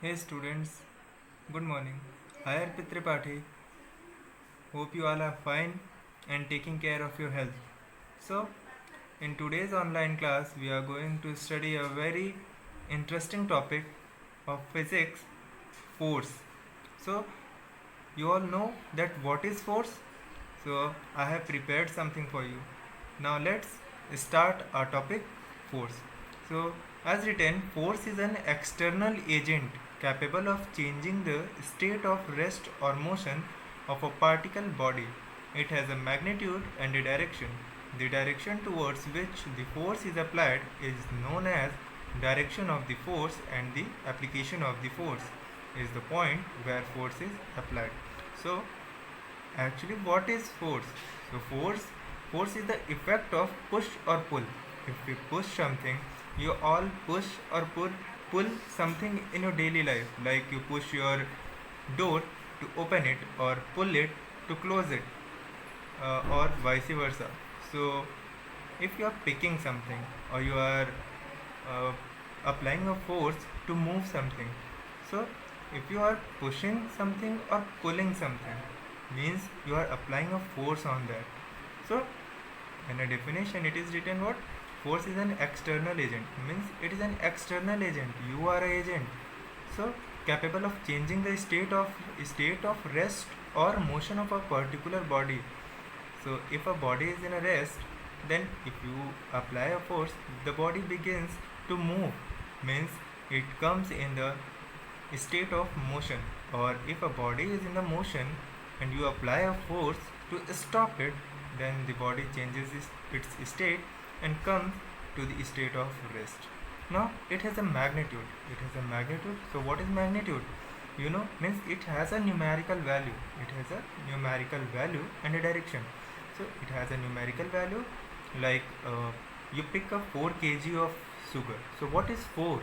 Hey students, good morning. I am Tripathi. Hope you all are fine and taking care of your health. So, in today's online class, we are going to study a very interesting topic of physics, force. So, you all know that what is force? So, I have prepared something for you. Now, let's start our topic force. So, as written, force is an external agent capable of changing the state of rest or motion of a particle body. It has a magnitude and a direction. The direction towards which the force is applied is known as direction of the force, and the application of the force is the point where force is applied. So, actually, what is force? So, force is the effect of push or pull. If you push something, you all push or pull something in your daily life, like you push your door to open it or pull it to close it, or vice versa. So, if you are picking something or you are uh, applying a force to move something, so if you are pushing something or pulling something, means you are applying a force on that. So in a definition it is written what? Force is an external agent, means it is an external agent, you are an agent, so capable of changing the state of rest or motion of a particular body. So if a body is in a rest, then if you apply a force, the body begins to move, means it comes in the state of motion. Or if a body is in the motion and you apply a force to stop it, then the body changes its state and comes to the state of rest. Now it has a magnitude. It has a magnitude. So what is magnitude? Means it has a numerical value. It has a numerical value and a direction. So it has a numerical value, like you pick up 4 kg of sugar. So what is 4?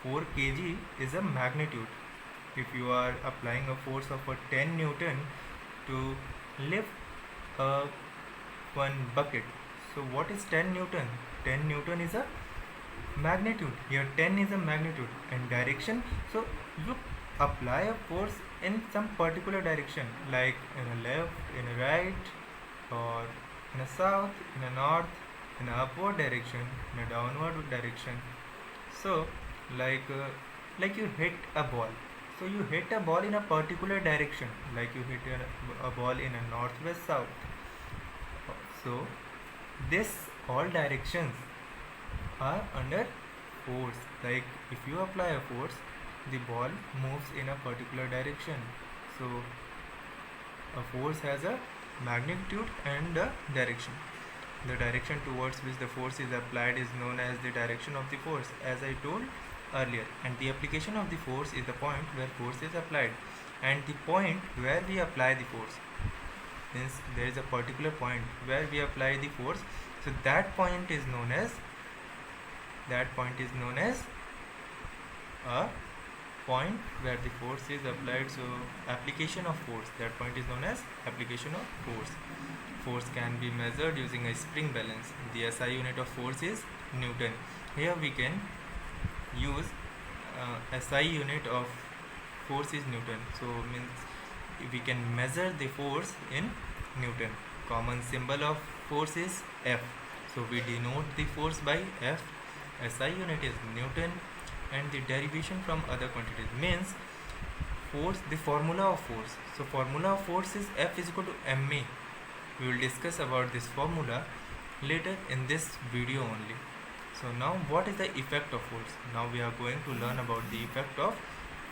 4 kg is a magnitude. If you are applying a force of a 10 newton to lift one bucket, so what is 10 newton? 10 newton is a magnitude. Here 10 is a magnitude. And direction, so you apply a force in some particular direction, like in a left, in a right, or in a south, in a north, in a upward direction, in a downward direction. So like you hit a ball, so you hit a ball in a particular direction, like you hit a ball in a northwest south. So this all directions are under force. Like if you apply a force, the ball moves in a particular direction. So a force has a magnitude and a direction. The direction towards which the force is applied is known as the direction of the force, as I told earlier. And the application of the force is the point where force is applied. And the point where we apply the force, means there is a particular point where we apply the force. So that point is known as a point where the force is applied. So application of force, that point is known as application of force. Force can be measured using a spring balance. The SI unit of force is Newton. Here we can use SI unit of force is Newton. So means we can measure the force in Newton. Common symbol of force is F. So we denote the force by F. SI unit is Newton, and the derivation from other quantities means force, the formula of force. So formula of force is F is equal to ma. We will discuss about this formula later in this video only. So now what is the effect of force? Now we are going to learn about the effect of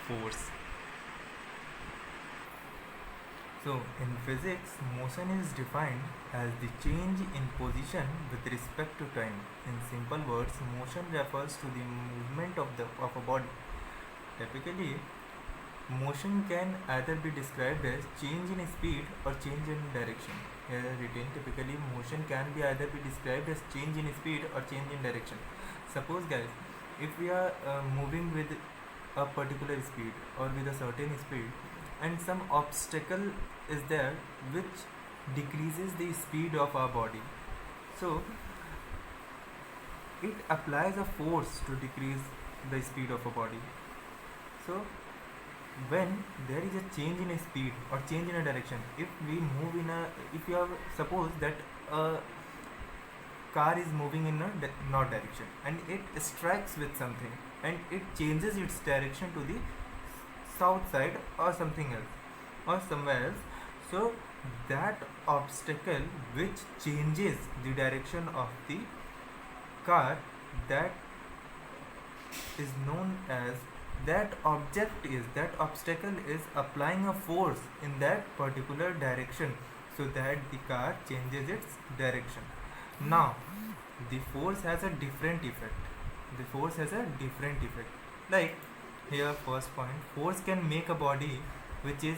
force. So in physics, motion is defined as the change in position with respect to time. In simple words, motion refers to the movement of a body. Typically, motion can either be described as change in speed or change in direction. Here written, typically motion can be either be described as change in speed or change in direction. Suppose guys, if we are moving with a particular speed or with a certain speed, and some obstacle is there which decreases the speed of our body, so it applies a force to decrease the speed of a body. So when there is a change in a speed or change in a direction, if we move in a, if you have, suppose that a car is moving in a north direction and it strikes with something and it changes its direction to the south side or something else or somewhere else. So that obstacle which changes the direction of the car, that is known as, that object is, that obstacle is applying a force in that particular direction so that the car changes its direction. Now the force has a different effect. The force has a different effect. Like here, first point, force can make a body which is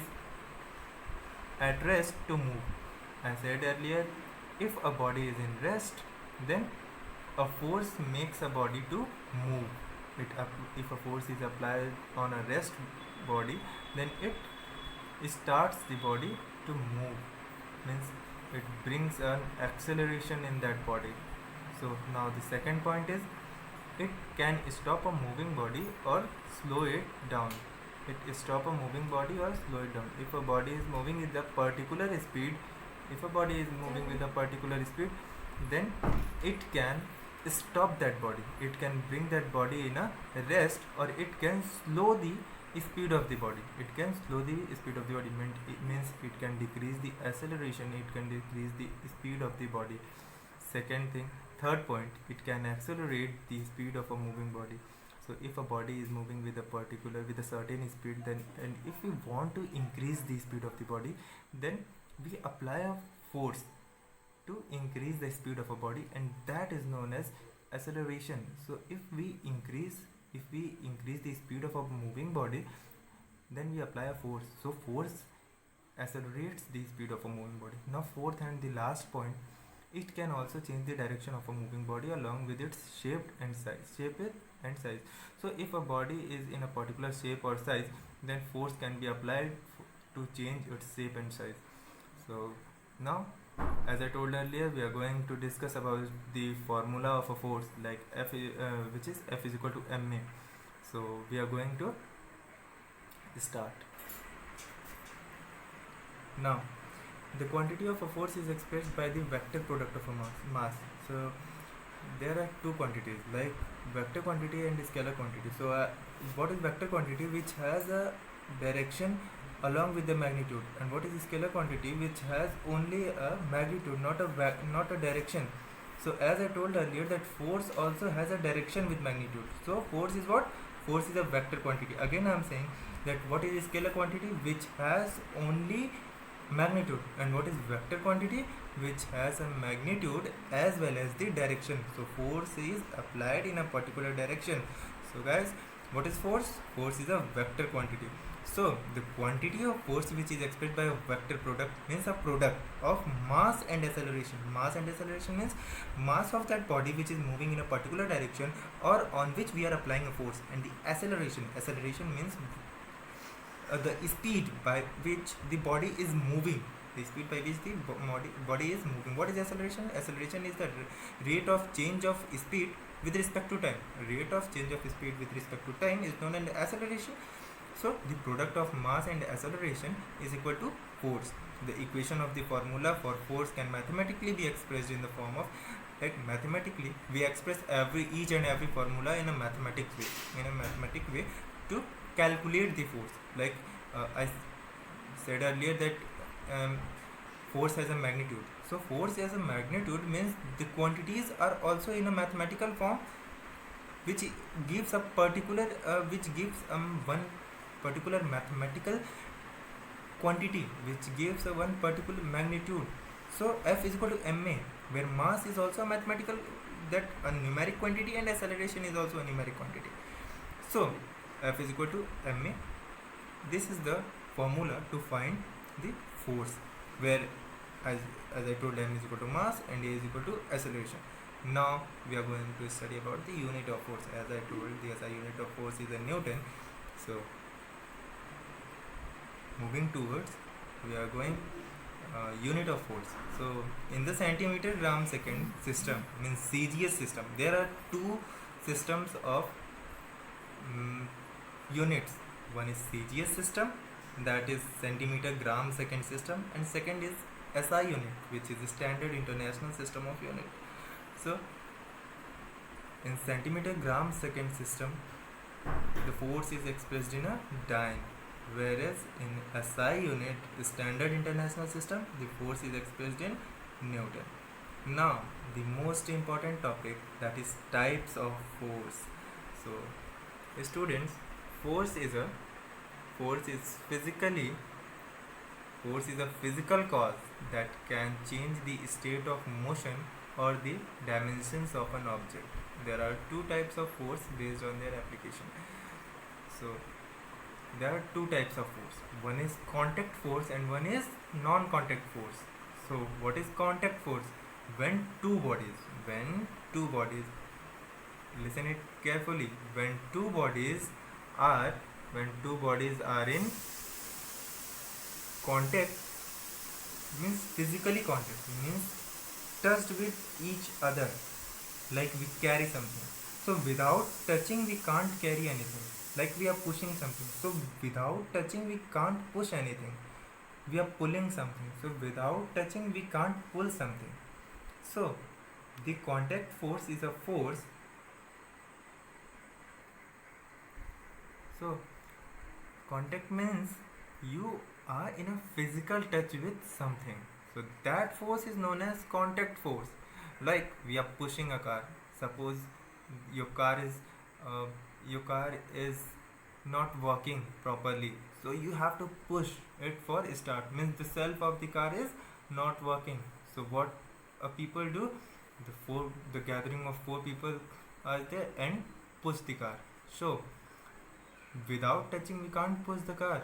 at rest to move. I said earlier, if a body is in rest, then a force makes a body to move. If a force is applied on a rest body, then it starts the body to move. Means it brings an acceleration in that body. So now the second point is, it can stop a moving body or slow it down. It stop a moving body or slow it down. If a body is moving with a particular speed, then it can stop that body. It can bring that body in a rest, or it can slow the speed of the body. It can slow the speed of the body. It means it can decrease the acceleration. It can decrease the speed of the body. Second thing, third point, it can accelerate the speed of a moving body. So if a body is moving with a certain speed, then, and if we want to increase the speed of the body, then we apply a force to increase the speed of a body, and that is known as acceleration. So if we increase the speed of a moving body, then we apply a force. So force accelerates the speed of a moving body. Now fourth and the last point, it can also change the direction of a moving body along with its shape and size. So if a body is in a particular shape or size, then force can be applied to change its shape and size. So now, as I told earlier, we are going to discuss about the formula of a force, like which is F is equal to ma. So we are going to start. Now the quantity of a force is expressed by the vector product of a mass. So there are two quantities, like vector quantity and scalar quantity. So what is vector quantity? Which has a direction along with the magnitude. And what is scalar quantity? Which has only a magnitude, not a direction. So as I told earlier, that force also has a direction with magnitude. So force is what? Force is a vector quantity. Again I am saying that what is scalar quantity? Which has only magnitude. And what is vector quantity? Which has a magnitude as well as the direction. So force is applied in a particular direction. So guys, what is force? Force is a vector quantity. So the quantity of force which is expressed by a vector product means a product of mass and acceleration. Mass and acceleration means mass of that body which is moving in a particular direction or on which we are applying a force, and the acceleration means the speed by which the body is moving. The speed by which the body is moving. What is acceleration? Acceleration is the rate of change of speed with respect to time. Rate of change of speed with respect to time is known as acceleration. So the product of mass and acceleration is equal to force. The equation of the formula for force can mathematically be expressed in the form of, like, mathematically we express each and every formula in a mathematic way to calculate the force. Like I said earlier that force has a magnitude. So force as a magnitude means the quantities are also in a mathematical form, which gives a particular one particular mathematical quantity, which gives one particular magnitude. So F is equal to ma, where mass is also a mathematical, that a numeric quantity, and acceleration is also a numeric quantity. So F is equal to ma. This is the formula to find the force, where as I told, m is equal to mass and a is equal to acceleration. Now we are going to study about the unit of force. As I told, the SI unit of force is a Newton. So moving towards, we are going unit of force. So in the centimeter gram second system, means CGS system, there are two systems of units. One is CGS system, that is centimeter gram second system, and second is SI unit, which is the standard international system of unit. So in centimeter gram second system, the force is expressed in a dyne, whereas in SI unit, standard international system, the force is expressed in Newton. Now the most important topic, that is types of force. So students, force is a force is physically force is a physical cause that can change the state of motion or the dimensions of an object. There are two types of force based on their application. So there are two types of force. One is contact force and one is non-contact force. So what is contact force? When two bodies, listen it carefully, are when two bodies are in contact, means physically contact, means touched with each other, like we carry something. So without touching we can't carry anything, like we are pushing something. So without touching we can't push anything. We are pulling something, so without touching we can't pull something. So the contact force is a force. So contact means you are in a physical touch with something, so that force is known as contact force. Like we are pushing a car. Suppose your car is uh, your car is not working properly, so you have to push it for start, means the self of the car is not working. So what people do, the gathering of four people are there and push the car. So without touching we can't push the car.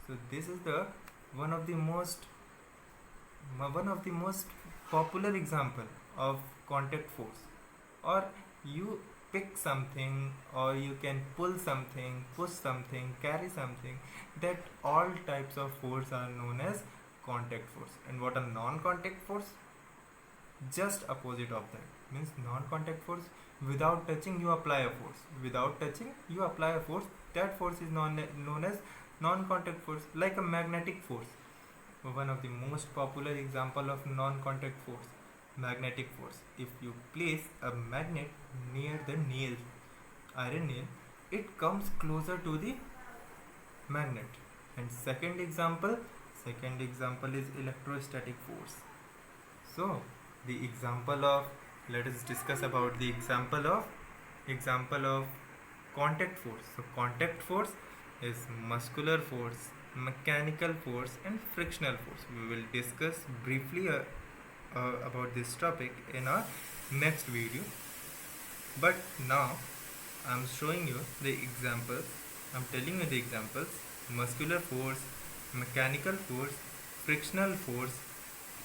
So this is the one of the most popular example of contact force. Or you pick something, or you can pull something, push something, carry something. That all types of force are known as contact force. And what are non-contact force? Just opposite of that, means non-contact force, without touching you apply a force, that force is known as non-contact force. Like a magnetic force, one of the most popular example of non-contact force, magnetic force. If you place a magnet near the iron nail, it comes closer to the magnet. And second example is electrostatic force. So the example of, let us discuss about the example of contact force. So contact force is muscular force, mechanical force, and frictional force. We will discuss briefly about this topic in our next video. But now I am showing you the examples. I am telling you the examples: muscular force, mechanical force, frictional force,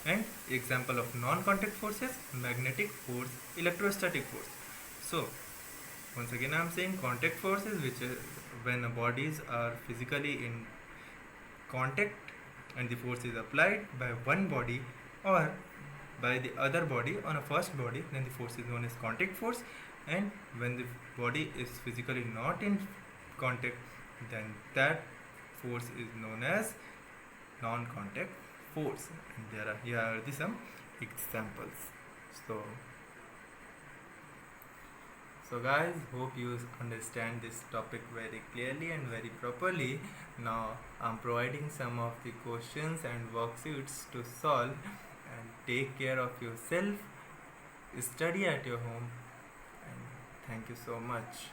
and example of non-contact forces: magnetic force, electrostatic force. So once again I am saying contact forces, which is when bodies are physically in contact and the force is applied by one body or by the other body on a first body, then the force is known as contact force. And when the body is physically not in contact, then that force is known as non-contact force. And here are some examples. So guys, hope you understand this topic very clearly and very properly. Now I'm providing some of the questions and worksheets to solve, and take care of yourself, study at your home, and thank you so much.